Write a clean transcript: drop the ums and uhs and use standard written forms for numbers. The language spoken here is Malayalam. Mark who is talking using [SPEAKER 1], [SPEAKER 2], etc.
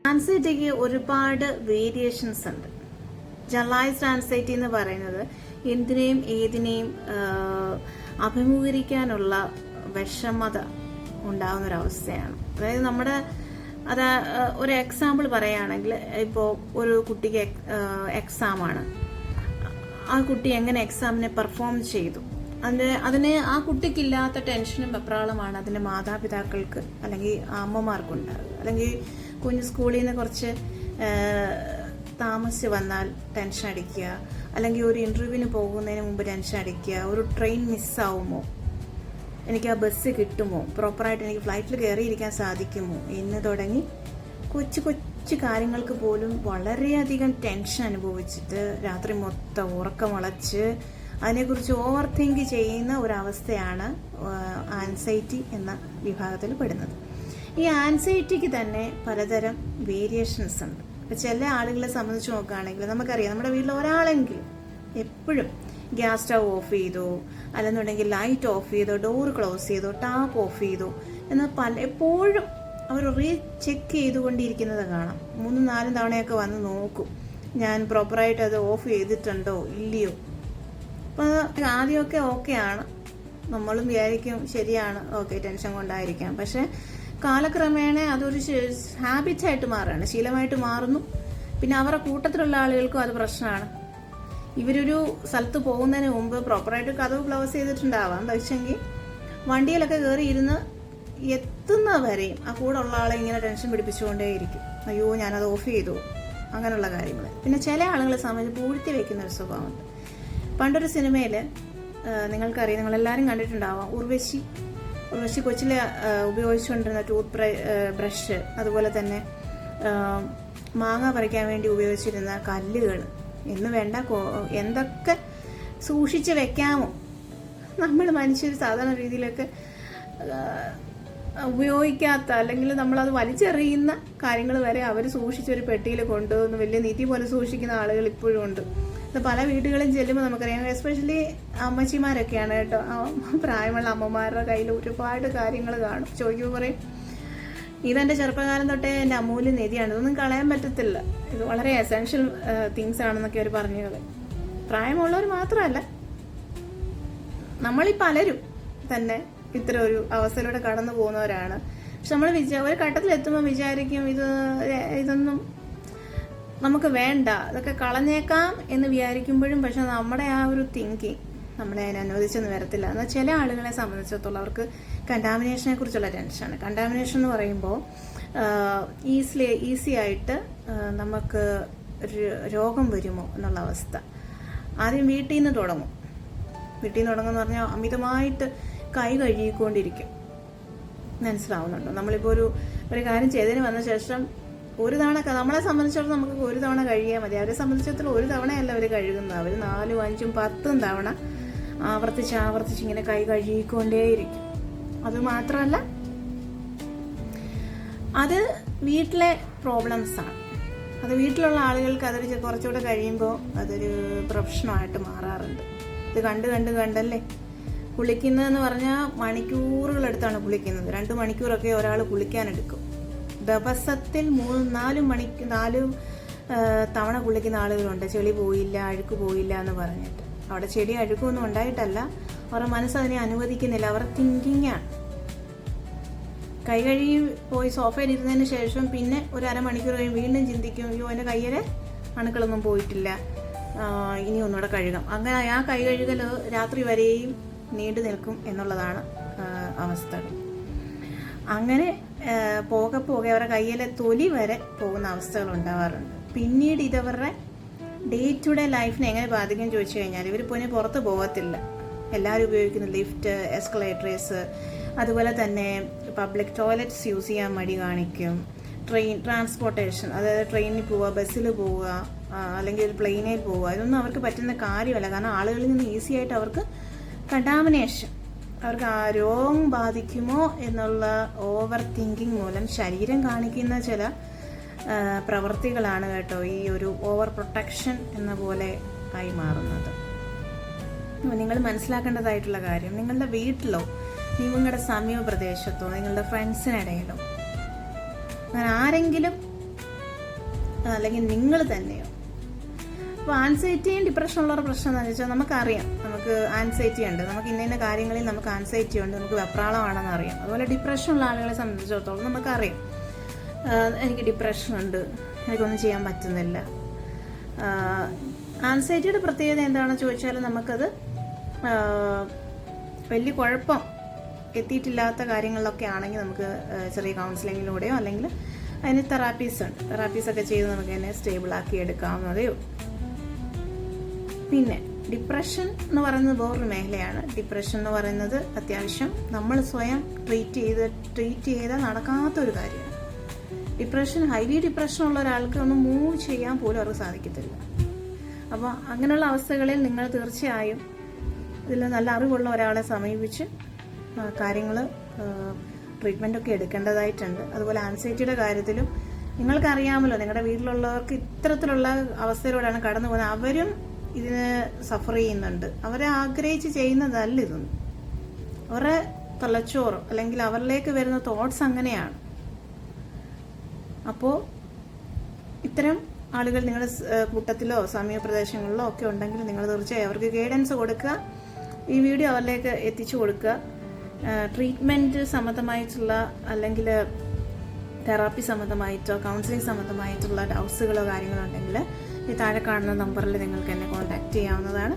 [SPEAKER 1] ആൻസൈറ്റിക്ക് ഒരുപാട് വേരിയേഷൻസ് ഉണ്ട്. ജനറലൈസ്ഡ് ആൻസൈറ്റി എന്ന് പറയുന്നത് എന്തിനേയും ഏതിനേയും അഭിമുഖീകരിക്കാനുള്ള വിഷമത ഉണ്ടാകുന്ന ഒരവസ്ഥയാണ്. അതായത് ഒരു എക്സാമ്പിൾ പറയുകയാണെങ്കിൽ, ഇപ്പോൾ ഒരു കുട്ടിക്ക് എക്സാമാണ്, ആ കുട്ടി എങ്ങനെ എക്സാമിനെ പെർഫോം ചെയ്തു, അതിന് ആ കുട്ടിക്കില്ലാത്ത ടെൻഷനും വെപ്രാളമാണ് അതിൻ്റെ മാതാപിതാക്കൾക്ക് അല്ലെങ്കിൽ അമ്മമാർക്കുണ്ടാകുക. അല്ലെങ്കിൽ കുഞ്ഞ് സ്കൂളിൽ നിന്ന് കുറച്ച് താമസിച്ച് വന്നാൽ ടെൻഷൻ അടിക്കുക, അല്ലെങ്കിൽ ഒരു ഇൻ്റർവ്യൂവിന് പോകുന്നതിന് മുമ്പ് ടെൻഷൻ അടിക്കുക, ഒരു ട്രെയിൻ മിസ്സാവുമോ, എനിക്ക് ആ ബസ് കിട്ടുമോ, പ്രോപ്പറായിട്ട് എനിക്ക് ഫ്ലൈറ്റിൽ കയറിയിരിക്കാൻ സാധിക്കുമോ എന്ന് തുടങ്ങി കൊച്ചു കൊച്ചു കാര്യങ്ങൾക്ക് പോലും വളരെയധികം ടെൻഷൻ അനുഭവിച്ചിട്ട് രാത്രി മൊത്തം ഉറക്കമുളച്ച് അതിനെക്കുറിച്ച് ഓവർ തിങ്ക് ചെയ്യുന്ന ഒരവസ്ഥയാണ് ആൻസൈറ്റി എന്ന വിഭാഗത്തിൽ പെടുന്നത്. ഈ ആൻസൈറ്റിക്ക് തന്നെ പലതരം വേരിയേഷൻസ് ഉണ്ട്. ഇപ്പം ചില ആളുകളെ സംബന്ധിച്ച് നോക്കുകയാണെങ്കിൽ നമുക്കറിയാം, നമ്മുടെ വീട്ടിൽ ഒരാളെങ്കിലും എപ്പോഴും ഗ്യാസ് സ്റ്റവ് ഓഫ് ചെയ്തോ, അല്ലെന്നുണ്ടെങ്കിൽ ലൈറ്റ് ഓഫ് ചെയ്തോ, ഡോർ ക്ലോസ് ചെയ്തോ, ടാപ്പ് ഓഫ് ചെയ്തോ എന്നാൽ എപ്പോഴും അവർ ചെക്ക് ചെയ്തുകൊണ്ടിരിക്കുന്നത് കാണാം. 3-4 തവണയൊക്കെ വന്ന് നോക്കും, ഞാൻ പ്രോപ്പറായിട്ട് അത് ഓഫ് ചെയ്തിട്ടുണ്ടോ ഇല്ലയോ. അപ്പോൾ ആദ്യമൊക്കെ ഓക്കെയാണ്, നമ്മളും വിചാരിക്കും ശരിയാണ്, ഓക്കെ ടെൻഷൻ കൊണ്ടായിരിക്കാം. പക്ഷെ കാലക്രമേണ അതൊരു ഹാബിറ്റായിട്ട് മാറുകയാണ്, ശീലമായിട്ട് മാറുന്നു. പിന്നെ അവരുടെ കൂട്ടത്തിലുള്ള ആളുകൾക്കും അത് പ്രശ്നമാണ്. ഇവരൊരു സ്ഥലത്ത് പോകുന്നതിന് മുമ്പ് പ്രോപ്പറായിട്ട് കതവ് ക്ലോസ് ചെയ്തിട്ടുണ്ടാവാം, പക്ഷെങ്കിൽ വണ്ടിയിലൊക്കെ കയറി ഇരുന്ന് എത്തുന്ന വരെയും ആ കൂടെ ഉള്ള ആളെ ഇങ്ങനെ ടെൻഷൻ പിടിപ്പിച്ചുകൊണ്ടേയിരിക്കും, അയ്യോ ഞാനത് ഓഫ് ചെയ്തു, അങ്ങനെയുള്ള കാര്യങ്ങൾ. പിന്നെ ചില ആളുകളെ സംബന്ധിച്ച് പൂഴ്ത്തി വയ്ക്കുന്ന ഒരു സ്വഭാവമുണ്ട്. പണ്ടൊരു സിനിമയിൽ നിങ്ങൾക്കറിയാം, നിങ്ങളെല്ലാവരും കണ്ടിട്ടുണ്ടാവാം, ഉർവശി കൊച്ചിലെ ഉപയോഗിച്ചുകൊണ്ടിരുന്ന ടൂത്ത് ബ്രഷ്, അതുപോലെ തന്നെ മാങ്ങ പറിക്കാൻ വേണ്ടി ഉപയോഗിച്ചിരുന്ന കല്ലുകൾ എന്ന് വേണ്ട എന്തൊക്കെ സൂക്ഷിച്ച് വെക്കാമോ നമ്മൾ മനുഷ്യർ സാധാരണ രീതിയിലൊക്കെ ഉപയോഗിക്കാത്ത, അല്ലെങ്കിൽ നമ്മളത് വലിച്ചെറിയുന്ന കാര്യങ്ങൾ വരെ അവർ സൂക്ഷിച്ചൊരു പെട്ടിയിൽ കൊണ്ടുവന്ന് വലിയ നിധി പോലെ സൂക്ഷിക്കുന്ന ആളുകൾ ഇപ്പോഴും ഉണ്ട്. പല വീടുകളിൽ ചെല്ലുമ്പോൾ നമുക്കറിയാം, എസ്പെഷ്യലി അമ്മച്ചിമാരൊക്കെയാണ് കേട്ടോ, പ്രായമുള്ള അമ്മമാരുടെ കയ്യിൽ ഒരുപാട് കാര്യങ്ങൾ കാണും. ചോദിക്കുമ്പോൾ പറയും, ഇതെൻ്റെ ചെറുപ്പകാലം തൊട്ടേ എൻ്റെ അമൂല്യ നിധിയാണ്, ഇതൊന്നും കളയാൻ പറ്റത്തില്ല, ഇത് വളരെ എസെൻഷ്യൽ തിങ്സ് ആണെന്നൊക്കെ അവർ പറഞ്ഞത്. പ്രായമുള്ളവർ മാത്രമല്ല, നമ്മളീ പലരും തന്നെ ഇത്തരം ഒരു അവസ്ഥയിലൂടെ കടന്നു പോകുന്നവരാണ്. പക്ഷെ നമ്മൾ ഒരു ഘട്ടത്തിലെത്തുമ്പോൾ വിചാരിക്കും, ഇതൊന്നും നമുക്ക് വേണ്ട, ഇതൊക്കെ കളഞ്ഞേക്കാം എന്ന് വിചാരിക്കുമ്പോഴും പക്ഷെ നമ്മുടെ ആ ഒരു തിങ്കിങ് നമ്മളെ അതിനെ അനുവദിച്ചൊന്നും വരത്തില്ല. എന്നാൽ ചില ആളുകളെ സംബന്ധിച്ചിടത്തോളം അവർക്ക് കണ്ടാമിനേഷനെ കുറിച്ചുള്ള ടെൻഷനാണ്. കണ്ടാമിനേഷൻ എന്ന് പറയുമ്പോൾ ഈസി ആയിട്ട് നമുക്ക് രോഗം വരുമോ എന്നുള്ള അവസ്ഥ. ആദ്യം വീട്ടിൽ നിന്ന് തുടങ്ങും. തുടങ്ങുമെന്ന് പറഞ്ഞാൽ അമിതമായിട്ട് കൈ കഴുകിക്കൊണ്ടിരിക്കും. മനസ്സിലാവുന്നുണ്ടോ? നമ്മളിപ്പോൾ ഒരു കാര്യം ചെയ്തതിന് വന്ന ശേഷം ഒരു തവണ, നമ്മളെ സംബന്ധിച്ചിടത്തോളം നമുക്ക് ഒരു തവണ കഴുകിയാൽ മതി. അവരെ സംബന്ധിച്ചിടത്തോളം ഒരു തവണയല്ല അവർ കഴുകുന്നത്, അവർ 4, 5, 10 തവണ ആവർത്തിച്ച് ഇങ്ങനെ കൈ കഴുകിക്കൊണ്ടേയിരിക്കും. അതുമാത്രമല്ല, അത് വീട്ടിലെ പ്രോബ്ലംസാണ്. അത് വീട്ടിലുള്ള ആളുകൾക്ക് അതൊരു കുറച്ചുകൂടെ കഴിയുമ്പോൾ അതൊരു പ്രൊഫഷനായിട്ട് മാറാറുണ്ട്. ഇത് കണ്ടല്ലേ, കുളിക്കുന്നതെന്ന് പറഞ്ഞാൽ മണിക്കൂറുകളെടുത്താണ് കുളിക്കുന്നത്. 2 മണിക്കൂറൊക്കെ ഒരാൾ കുളിക്കാനെടുക്കും. ദിവസത്തിൽ 4 തവണ കുളിക്കുന്ന ആളുകളുണ്ട്. ചെളി പോയില്ല, അഴുക്ക് പോയില്ല എന്ന് പറഞ്ഞിട്ട്. അവിടെ ചെടി അഴുക്കൊന്നും ഉണ്ടായിട്ടല്ല, അവരുടെ മനസ്സതിനെ അനുവദിക്കുന്നില്ല, അവരുടെ തിങ്കിങ്ങാണ്. കൈ കഴുകി പോയി സോഫയിൽ ഇരുന്നതിന് ശേഷം പിന്നെ ഒരു അരമണിക്കൂർ കഴിയും വീണ്ടും ചിന്തിക്കും, അയ്യോ എൻ്റെ കയ്യിലെ അണുക്കളൊന്നും പോയിട്ടില്ല, ഇനി ഒന്നുകൂടെ കഴുകാം. അങ്ങനെ ആ കൈ കഴുകൽ രാത്രി വരെയും നീണ്ടു നിൽക്കും എന്നുള്ളതാണ് അവസ്ഥകൾ. അങ്ങനെ പോകെ അവരുടെ കയ്യിലെ തൊലി വരെ പോകുന്ന അവസ്ഥകൾ ഉണ്ടാവാറുണ്ട്. പിന്നീട് ഇതവരുടെ ഡേ ടു ഡേ ലൈഫിനെ എങ്ങനെ ബാധിക്കും ചോദിച്ചു കഴിഞ്ഞാൽ, ഇവർ പിന്നെ പുറത്ത് പോകത്തില്ല. എല്ലാവരും ഉപയോഗിക്കുന്ന ലിഫ്റ്റ്, എസ്കലേറ്റേഴ്സ്, അതുപോലെ തന്നെ പബ്ലിക് ടോയ്ലറ്റ്സ് യൂസ് ചെയ്യാൻ മടി കാണിക്കും. ട്രാൻസ്പോർട്ടേഷൻ, അതായത് ട്രെയിനിൽ പോവുക, ബസ്സിൽ പോവുക, അല്ലെങ്കിൽ ഒരു പ്ലെയിനിൽ പോവുക, ഇതൊന്നും അവർക്ക് പറ്റുന്ന കാര്യമല്ല. കാരണം ആളുകളിൽ നിന്ന് ഈസി ആയിട്ട് അവർക്ക് കണ്ടാമിനേഷൻ, അവർക്ക് ആ രോഗം ബാധിക്കുമോ എന്നുള്ള ഓവർ തിങ്കിങ് മൂലം ശരീരം കാണിക്കുന്ന ചില പ്രവൃത്തികളാണ് കേട്ടോ ഈ ഒരു ഓവർ പ്രൊട്ടക്ഷൻ എന്ന പോലെ ആയി മാറുന്നത്. നിങ്ങൾ മനസ്സിലാക്കേണ്ടതായിട്ടുള്ള കാര്യം, നിങ്ങളുടെ വീട്ടിലോ നിങ്ങളുടെ സമീപ പ്രദേശത്തോ നിങ്ങളുടെ ഫ്രണ്ട്സിനിടയിലോ അങ്ങനെ ആരെങ്കിലും അല്ലെങ്കിൽ നിങ്ങൾ തന്നെയോ? അപ്പോൾ ആൻസൈറ്റിയും ഡിപ്രഷനുള്ളവരുടെ പ്രശ്നം എന്താണെന്ന് വെച്ചാൽ നമുക്കറിയാം, നമുക്ക് ആൻസൈറ്റി ഉണ്ട്, നമുക്ക് ഇന്ന കാര്യങ്ങളിൽ നമുക്ക് ആൻസൈറ്റി ഉണ്ട്, നമുക്ക് വെപ്രാളമാണെന്ന് അറിയാം. അതുപോലെ ഡിപ്രഷനുള്ള ആളുകളെ സംബന്ധിച്ചിടത്തോളം നമുക്കറിയാം, എനിക്ക് ഡിപ്രഷനുണ്ട്, എനിക്കൊന്നും ചെയ്യാൻ പറ്റുന്നില്ല. ആൻസൈറ്റിയുടെ പ്രത്യേകത എന്താണെന്ന് ചോദിച്ചാൽ നമുക്കത് വലിയ കുഴപ്പം എത്തിയിട്ടില്ലാത്ത കാര്യങ്ങളിലൊക്കെ ആണെങ്കിൽ നമുക്ക് ചെറിയ കൗൺസിലിങ്ങിലൂടെയോ അല്ലെങ്കിൽ അതിന് തെറാപ്പീസൊക്കെ ചെയ്ത് നമുക്ക് തന്നെ സ്റ്റേബിളാക്കി എടുക്കാവുന്നതേ ഉള്ളൂ. പിന്നെ ഡിപ്രഷൻ എന്ന് പറയുന്നത് വേറൊരു മേഖലയാണ്. ഡിപ്രഷൻ എന്ന് പറയുന്നത് അത്യാവശ്യം നമ്മൾ സ്വയം ട്രീറ്റ് ചെയ്താൽ നടക്കാത്തൊരു കാര്യമാണ്. ഹൈലി ഡിപ്രഷനുള്ള ഒരാൾക്ക് ഒന്ന് മൂവ് ചെയ്യാൻ പോലും അവർക്ക് സാധിക്കത്തില്ല. അപ്പോൾ അങ്ങനെയുള്ള അവസ്ഥകളിൽ നിങ്ങൾ തീർച്ചയായും ഇതിൽ നല്ല അറിവുള്ള ഒരാളെ സമീപിച്ച് കാര്യങ്ങൾ ട്രീറ്റ്മെൻറ്റൊക്കെ എടുക്കേണ്ടതായിട്ടുണ്ട്. അതുപോലെ ആൻസൈറ്റിയുടെ കാര്യത്തിലും നിങ്ങൾക്കറിയാമല്ലോ, നിങ്ങളുടെ വീട്ടിലുള്ളവർക്ക് ഇത്തരത്തിലുള്ള അവസ്ഥയിലൂടെയാണ് കടന്നു പോകുന്നത്. അവരും ഇതിന് സഫർ ചെയ്യുന്നുണ്ട്. അവരെ ആഗ്രഹിച്ച് ചെയ്യുന്നതല്ല ഇതൊന്നും. അവരുടെ തലച്ചോറ് അല്ലെങ്കിൽ അവരിലേക്ക് വരുന്ന തോട്ട്സ് അങ്ങനെയാണ്. അപ്പോൾ ഇത്തരം ആളുകൾ നിങ്ങളുടെ കൂട്ടത്തിലോ സമീപ പ്രദേശങ്ങളിലോ ഒക്കെ ഉണ്ടെങ്കിൽ നിങ്ങൾ തീർച്ചയായും അവർക്ക് ഗൈഡൻസ് കൊടുക്കുക, ഈ വീഡിയോ അവരിലേക്ക് എത്തിച്ചു കൊടുക്കുക. ട്രീറ്റ്മെൻറ്റ് സംബന്ധമായിട്ടുള്ള അല്ലെങ്കിൽ തെറാപ്പി സംബന്ധമായിട്ടോ കൗൺസിലിംഗ് സംബന്ധമായിട്ടുള്ള ഡൗട്ട്സുകളോ കാര്യങ്ങളോ ഉണ്ടെങ്കിൽ ഈ താഴെ കാണുന്ന നമ്പറിൽ നിങ്ങൾക്ക് എന്നെ കോൺടാക്ട് ചെയ്യാവുന്നതാണ്.